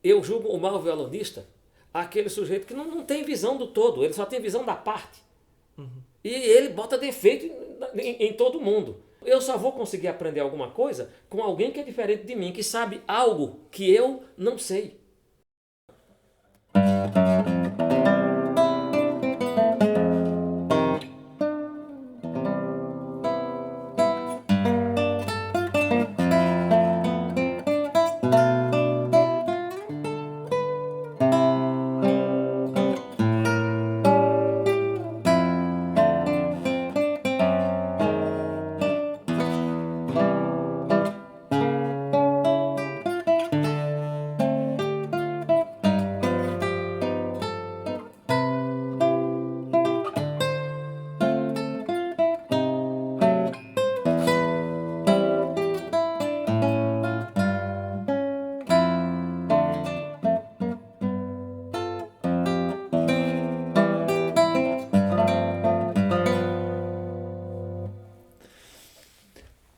Eu julgo o mau violonista aquele sujeito que não tem visão do todo, ele só tem visão da parte. E ele bota defeito em todo mundo. Eu só vou conseguir aprender alguma coisa com alguém que é diferente de mim, que sabe algo que eu não sei.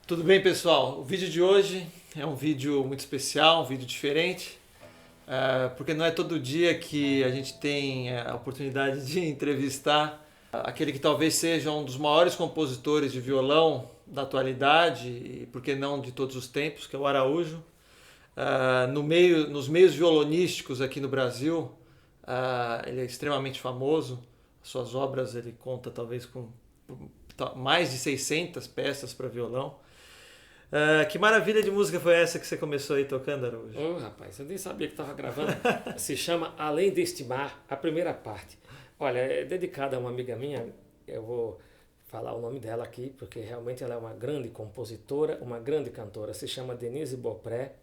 Tudo bem, pessoal? O vídeo de hoje é um vídeo muito especial, um vídeo diferente, porque não é todo dia que a gente tem a oportunidade de entrevistar aquele que talvez seja um dos maiores compositores de violão da atualidade, e por que não de todos os tempos, que é o Araújo. Nos meios violonísticos aqui no Brasil, ele é extremamente famoso. Suas obras ele conta talvez com mais de 600 peças para violão. Que maravilha de música foi essa que você começou aí tocando, Araújo? Rapaz, eu nem sabia que estava gravando. Se chama Além deste Mar, a primeira parte. Olha, é dedicada a uma amiga minha, eu vou falar o nome dela aqui, porque realmente ela é uma grande compositora, uma grande cantora. Se chama Denise Beaupré,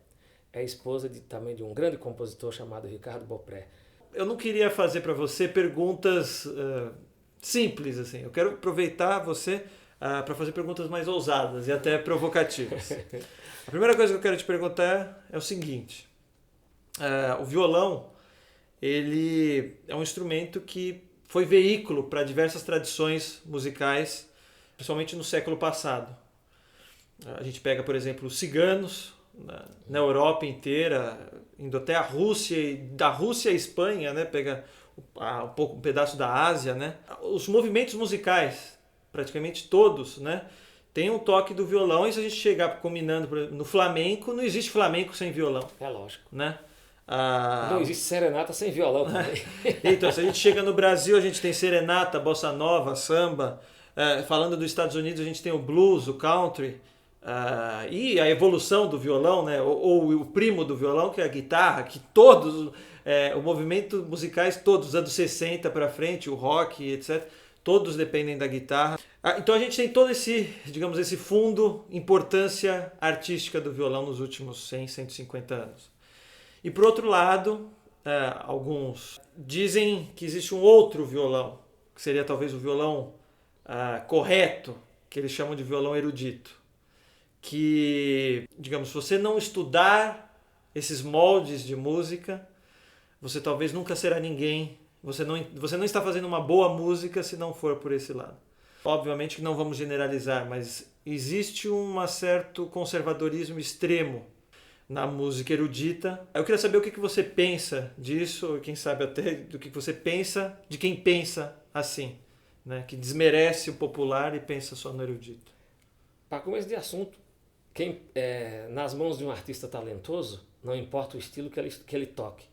é esposa também de um grande compositor chamado Ricardo Beaupré. Eu não queria fazer para você perguntas simples, assim. Eu quero aproveitar você para fazer perguntas mais ousadas e até provocativas. A primeira coisa que eu quero te perguntar é o seguinte. O violão, ele é um instrumento que foi veículo para diversas tradições musicais, principalmente no século passado. A gente pega, por exemplo, os ciganos na Europa inteira, indo até a Rússia, e da Rússia à Espanha, né? Pega um pedaço da Ásia, né? Os movimentos musicais, praticamente todos, né? Tem um toque do violão, e se a gente chegar combinando no flamenco, não existe flamenco sem violão. É lógico. Né? Não existe serenata sem violão também. Então, se a gente chega no Brasil, a gente tem serenata, bossa nova, samba. Falando dos Estados Unidos, a gente tem o blues, o country. E a evolução do violão, né? ou o primo do violão, que é a guitarra, que todos, o movimento musicais, todos, dos anos 60 para frente, o rock, etc., todos dependem da guitarra. Então a gente tem todo esse fundo, importância artística do violão nos últimos 100, 150 anos. E por outro lado, alguns dizem que existe um outro violão, que seria talvez o violão correto, que eles chamam de violão erudito. Que, digamos, se você não estudar esses moldes de música, você talvez nunca será ninguém. Você não está fazendo uma boa música se não for por esse lado. Obviamente que não vamos generalizar, mas existe um certo conservadorismo extremo na música erudita. Eu queria saber o que você pensa disso, ou quem sabe até do que você pensa de quem pensa assim, né? Que desmerece o popular e pensa só no erudito. Para começo de assunto, nas mãos de um artista talentoso, não importa o estilo que ele toque.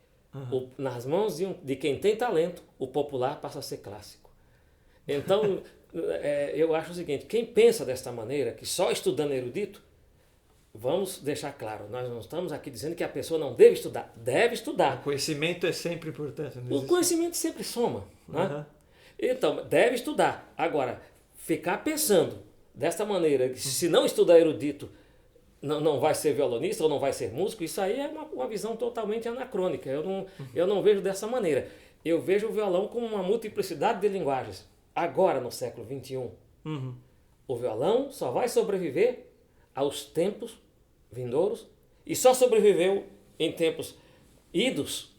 Nas mãos de quem tem talento, o popular passa a ser clássico. Então, eu acho o seguinte, quem pensa desta maneira, que só estudando erudito, vamos deixar claro, nós não estamos aqui dizendo que a pessoa não deve estudar. O conhecimento é sempre importante. O conhecimento sempre soma. Né? Então, deve estudar. Agora, ficar pensando desta maneira, que se não estudar erudito, não vai ser violonista ou não vai ser músico, isso aí é uma visão totalmente anacrônica. Eu não vejo dessa maneira. Eu vejo o violão como uma multiplicidade de linguagens. Agora, no século XXI, o violão só vai sobreviver aos tempos vindouros e só sobreviveu em tempos idos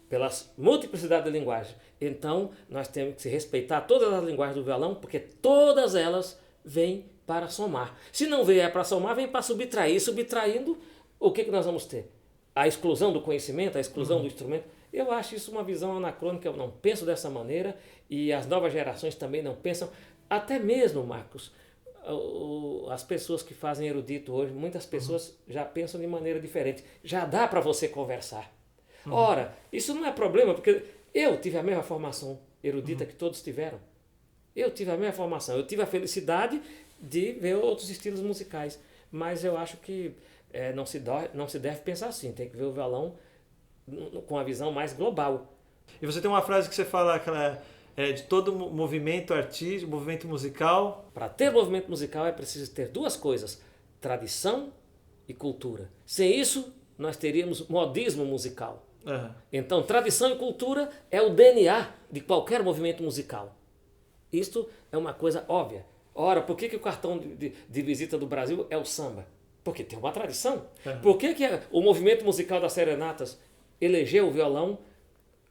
pela multiplicidade de linguagens. Então, nós temos que respeitar todas as linguagens do violão, porque todas elas vêm para somar. Se não vier para somar, vem para subtrair. Subtraindo, o que nós vamos ter? a exclusão do conhecimento, a exclusão do instrumento. Eu acho isso uma visão anacrônica, eu não penso dessa maneira e as novas gerações também não pensam. Até mesmo, Marcos, as pessoas que fazem erudito hoje, muitas pessoas já pensam de maneira diferente. Já dá para você conversar. Ora, isso não é problema, porque eu tive a mesma formação erudita que todos tiveram. Eu tive a mesma formação, eu tive a felicidade de ver outros estilos musicais, mas eu acho que não se deve pensar assim, tem que ver o violão com a visão mais global. E você tem uma frase que você fala que de todo movimento artístico, movimento musical. Para ter movimento musical é preciso ter duas coisas, tradição e cultura. Sem isso, nós teríamos modismo musical. Então, tradição e cultura é o DNA de qualquer movimento musical. Isto é uma coisa óbvia. Ora, por que o cartão de visita do Brasil é o samba? Porque tem uma tradição. Por que o movimento musical das serenatas elegeu o violão?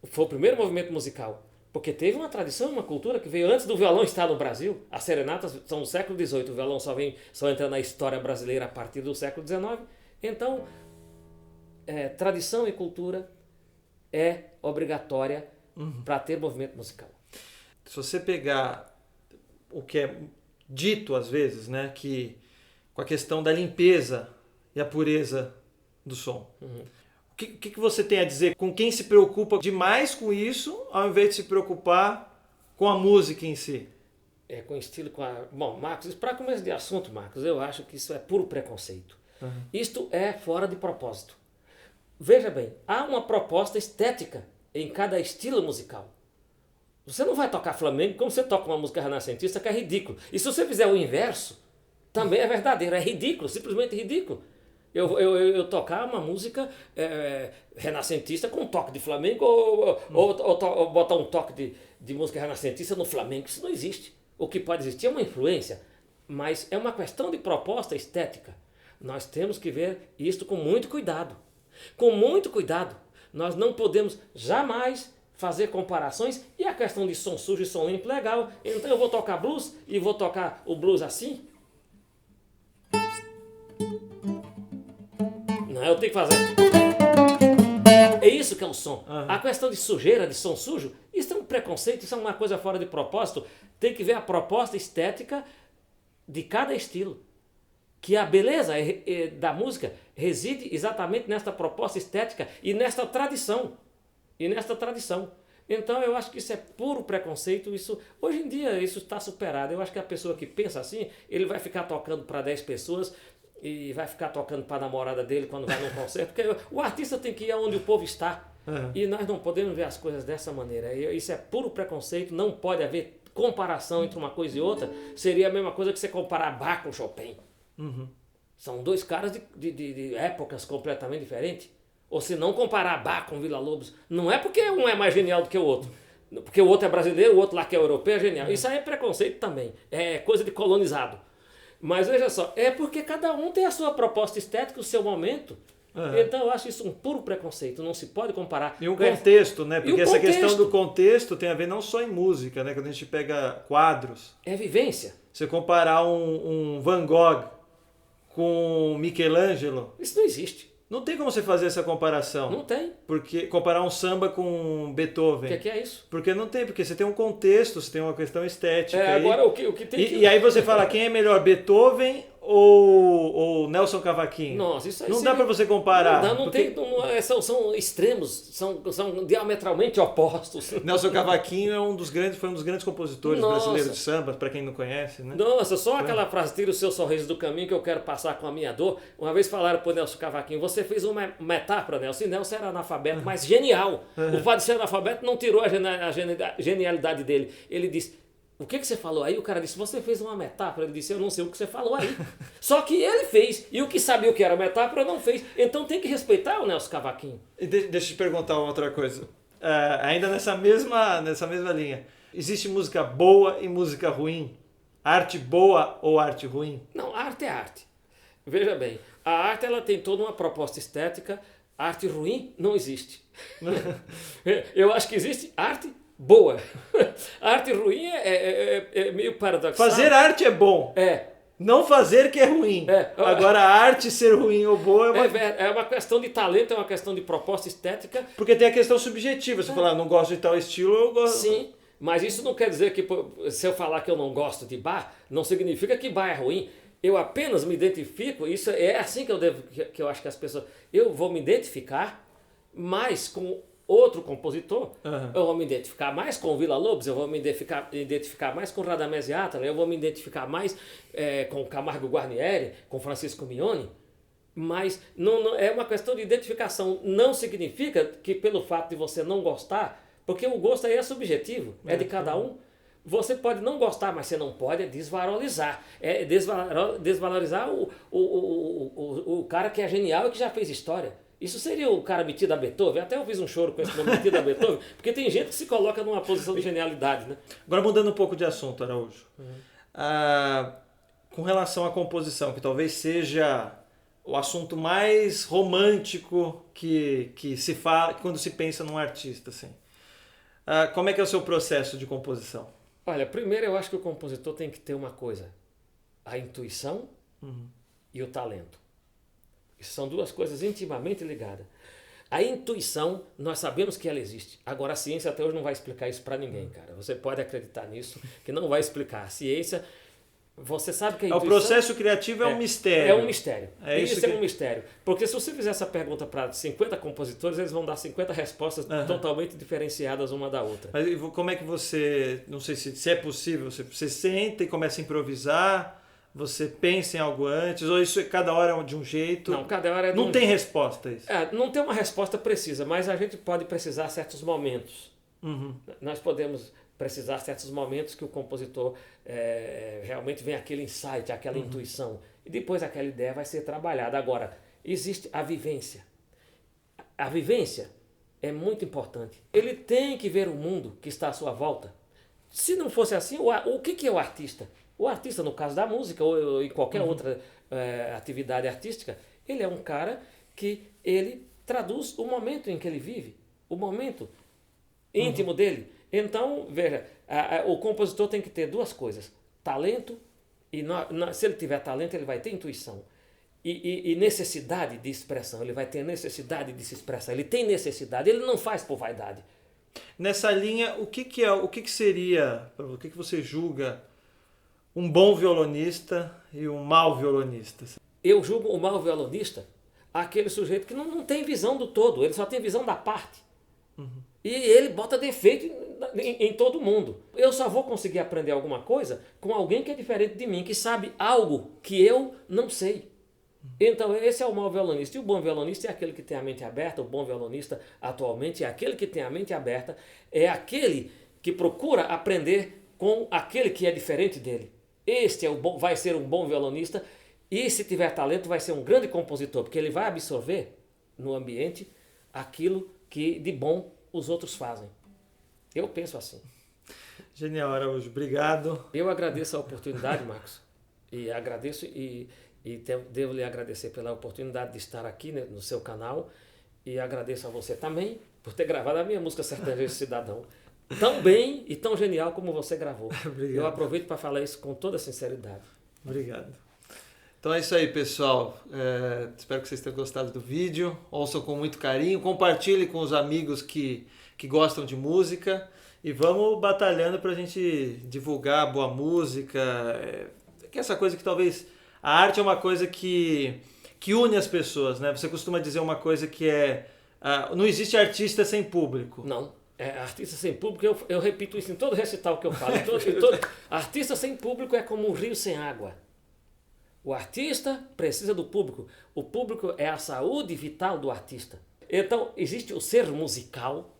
Foi o primeiro movimento musical. Porque teve uma tradição, uma cultura que veio antes do violão estar no Brasil. As serenatas são do século XVIII, o violão só entra na história brasileira a partir do século XIX. Então, tradição e cultura é obrigatória para ter movimento musical. Se você pegar o que é dito às vezes, né, que com a questão da limpeza e a pureza do som, o que você tem a dizer com quem se preocupa demais com isso, ao invés de se preocupar com a música em si? Com estilo, Bom, Marcos, para começo de assunto, Marcos, eu acho que isso é puro preconceito. Isto é fora de propósito. Veja bem, há uma proposta estética em cada estilo musical. Você não vai tocar flamenco como você toca uma música renascentista, que é ridículo. E se você fizer o inverso, também é verdadeiro, é ridículo, simplesmente ridículo. Eu tocar uma música renascentista com um toque de flamenco ou botar um toque de música renascentista no flamenco, isso não existe. O que pode existir é uma influência, mas é uma questão de proposta estética. Nós temos que ver isto com muito cuidado. Com muito cuidado. Nós não podemos jamais fazer comparações e a questão de som sujo e som limpo, legal. Então eu vou tocar blues e vou tocar o blues assim? Não, eu tenho que fazer. É isso que é o som. A questão de sujeira, de som sujo, isso é um preconceito, isso é uma coisa fora de propósito. Tem que ver a proposta estética de cada estilo. Que a beleza da música reside exatamente nesta proposta estética e nesta tradição. Então eu acho que isso é puro preconceito. Hoje em dia isso está superado. Eu acho que a pessoa que pensa assim, ele vai ficar tocando para 10 pessoas e vai ficar tocando para a namorada dele quando vai num concerto. Porque o artista tem que ir aonde o povo está. E nós não podemos ver as coisas dessa maneira. Isso é puro preconceito. Não pode haver comparação entre uma coisa e outra. Seria a mesma coisa que você comparar Bach com Chopin. São dois caras de épocas completamente diferentes. Ou se não comparar Bach com Villa-Lobos. Não é porque um é mais genial do que o outro. Porque o outro é brasileiro, o outro lá que é europeu é genial. Isso aí é preconceito também. É coisa de colonizado. Mas veja só, é porque cada um tem a sua proposta estética, o seu momento. Então eu acho isso um puro preconceito. Não se pode comparar. E um contexto, né? Porque essa questão do contexto tem a ver não só em música, né? Quando a gente pega quadros. É vivência. Você comparar um Van Gogh com Michelangelo. Isso não existe. Não tem como você fazer essa comparação. Não tem. Porque comparar um samba com Beethoven. O que é isso? Porque não tem, porque você tem um contexto, você tem uma questão estética. Agora o que tem que... E aí você fala quem é melhor, Beethoven ou Nelson Cavaquinho? Nossa, isso aí não dá para você comparar. São extremos, são diametralmente opostos. Nelson Cavaquinho foi um dos grandes compositores brasileiros de samba, para quem não conhece, né? Nossa, só aquela frase, tira o seu sorriso do caminho que eu quero passar com a minha dor. Uma vez falaram pro Nelson Cavaquinho, você fez uma metáfora, Nelson, e Nelson era analfabeto, mas genial. O fato de ser analfabeto não tirou a genialidade dele. Ele disse, o que você falou aí? O cara disse, você fez uma metáfora. Ele disse, eu não sei o que você falou aí. Só que ele fez. E o que sabia o que era metáfora não fez. Então tem que respeitar o Nelson Cavaquinho. E deixa eu te perguntar uma outra coisa. Ainda nessa mesma linha. Existe música boa e música ruim? Arte boa ou arte ruim? Não, arte é arte. Veja bem, a arte ela tem toda uma proposta estética. Arte ruim não existe. Eu acho que existe arte boa. A arte ruim é meio paradoxal. Fazer arte é bom. não fazer que é ruim. Agora, a arte ser ruim ou boa é uma questão de talento, é uma questão de proposta estética. Porque tem a questão subjetiva. Você falar, não gosto de tal estilo, eu gosto. Sim, mas isso não quer dizer que se eu falar que eu não gosto de Bach, não significa que Bach é ruim. Eu apenas me identifico, isso é assim que eu acho que as pessoas... Eu vou me identificar mais com outro compositor, eu vou me identificar mais com o Villa-Lobos, eu vou me identificar mais com Radamés Átala, eu vou me identificar mais com Camargo Guarnieri, com Francisco Mignone, mas não é uma questão de identificação. Não significa que pelo fato de você não gostar, porque o gosto aí é subjetivo, é de cada um. Você pode não gostar, mas você não pode desvalorizar. Desvalorizar o cara que é genial e que já fez história. Isso seria o cara metido a Beethoven. Até eu fiz um choro com esse nome, metido a Beethoven, porque tem gente que se coloca numa posição de genialidade, né? Agora, mudando um pouco de assunto, Araújo. Com relação à composição, que talvez seja o assunto mais romântico que se fala quando se pensa num artista, assim. Como é que é o seu processo de composição? Olha, primeiro eu acho que o compositor tem que ter uma coisa: a intuição e o talento. São duas coisas intimamente ligadas. A intuição, nós sabemos que ela existe. Agora, a ciência até hoje não vai explicar isso para ninguém, cara. Você pode acreditar nisso, que não vai explicar. A ciência, você sabe que a intuição... O processo criativo é um mistério. É um mistério. Isso é um mistério. Porque se você fizer essa pergunta para 50 compositores, eles vão dar 50 respostas totalmente diferenciadas uma da outra. Mas como é que você... Não sei se é possível. Você senta e começa a improvisar... Você pensa em algo antes, ou isso cada hora é de um jeito? Não, cada hora é de Não tem resposta isso? Não tem uma resposta precisa, mas a gente pode precisar certos momentos. Nós podemos precisar certos momentos que o compositor realmente vem aquele insight, aquela intuição. E depois aquela ideia vai ser trabalhada. Agora, existe a vivência. A vivência é muito importante. Ele tem que ver o mundo que está à sua volta. Se não fosse assim, o que é o artista? O artista, no caso da música ou em qualquer outra atividade artística, ele é um cara que ele traduz o momento em que ele vive, o momento íntimo dele. Então, veja, o compositor tem que ter duas coisas: talento, e se ele tiver talento, ele vai ter intuição. E necessidade de expressão, ele vai ter necessidade de se expressar. Ele tem necessidade, ele não faz por vaidade. Nessa linha, o que seria, o que você julga um bom violonista e um mau violonista? Eu julgo o mau violonista aquele sujeito que não tem visão do todo, ele só tem visão da parte. E ele bota defeito em todo mundo. Eu só vou conseguir aprender alguma coisa com alguém que é diferente de mim, que sabe algo que eu não sei. Então esse é o mau violonista. E o bom violonista é aquele que tem a mente aberta. O bom violonista atualmente é aquele que tem a mente aberta, é aquele que procura aprender com aquele que é diferente dele. Este vai ser um bom violonista, e se tiver talento vai ser um grande compositor, porque ele vai absorver no ambiente aquilo que de bom os outros fazem. Eu penso assim. Genial, Araújo. Obrigado. Eu agradeço a oportunidade, Marcos, e agradeço e devo lhe agradecer pela oportunidade de estar aqui, né, no seu canal, e agradeço a você também por ter gravado a minha música Sertanejo Cidadão tão bem e tão genial como você gravou. Eu aproveito para falar isso com toda sinceridade. Obrigado. Então é isso aí, pessoal. Espero que vocês tenham gostado do vídeo. Ouçam com muito carinho. Compartilhe com os amigos que gostam de música. E vamos batalhando para a gente divulgar boa música. Que essa coisa que talvez... A arte é uma coisa que une as pessoas, né? Você costuma dizer uma coisa que não existe artista sem público. Não. Artista sem público, eu repito isso em todo recital que eu falo. Artista sem público é como um rio sem água. O artista precisa do público. O público é a saúde vital do artista. Então, existe o ser musical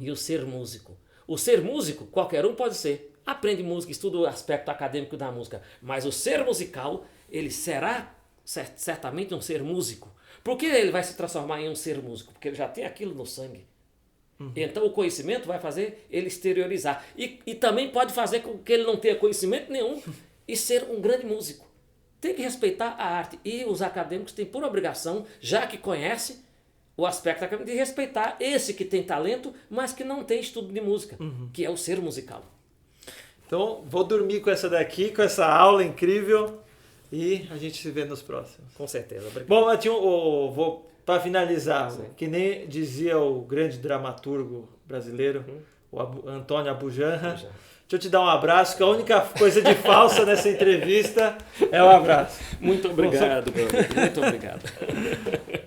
e o ser músico. O ser músico, qualquer um pode ser. Aprende música, estuda o aspecto acadêmico da música. Mas o ser musical, ele será certamente um ser músico. Por que ele vai se transformar em um ser músico? Porque ele já tem aquilo no sangue. Então o conhecimento vai fazer ele exteriorizar. E também pode fazer com que ele não tenha conhecimento nenhum e ser um grande músico. Tem que respeitar a arte. E os acadêmicos têm por obrigação, já que conhece o aspecto acadêmico, de respeitar esse que tem talento, mas que não tem estudo de música, que é o ser musical. Então vou dormir com essa daqui, com essa aula incrível. E a gente se vê nos próximos. Com certeza. Obrigado. Bom, vou para finalizar, Sim. que nem dizia o grande dramaturgo brasileiro, o Antônio Abujanra. Deixa eu te dar um abraço, que a única coisa de falsa nessa entrevista é o abraço. Muito obrigado, meu amigo. Muito obrigado.